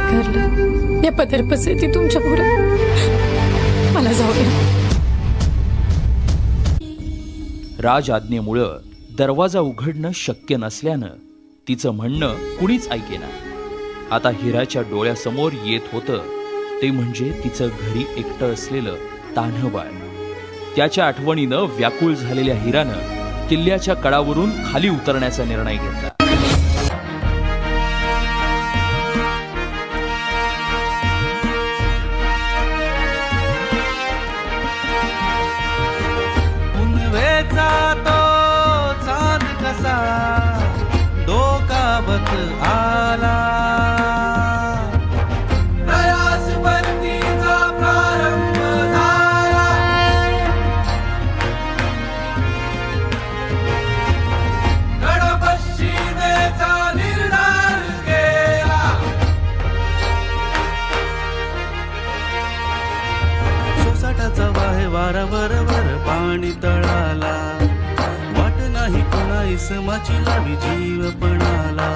स्वीकारलं या पदरपसे ती तुमच्या पुढे मला जाऊ द्या। राज आज्ञेमुळं दरवाजा उघडणं शक्य नसल्यानं तिचं म्हणणं कुणीच ऐकेना। आता हिराच्या डोळ्यासमोर येत होतं ते म्हणजे तिचं घरी एकटं असलेलं तान्हं बाळ। त्याच्या आठवणीनं व्याकुळ झालेल्या हिरानं किल्ल्याच्या कडावरून खाली उतरण्याचा निर्णय घेतला। डोकावत आला प्रयास परतीचा प्रारंभ झाला। गडपश्चिमेचा निर्धार केला। सोसाटाचा वाहे वारा वरवर पाणी तळाला। वाट नाही कोणा इसमाची लावी जीव पणाला।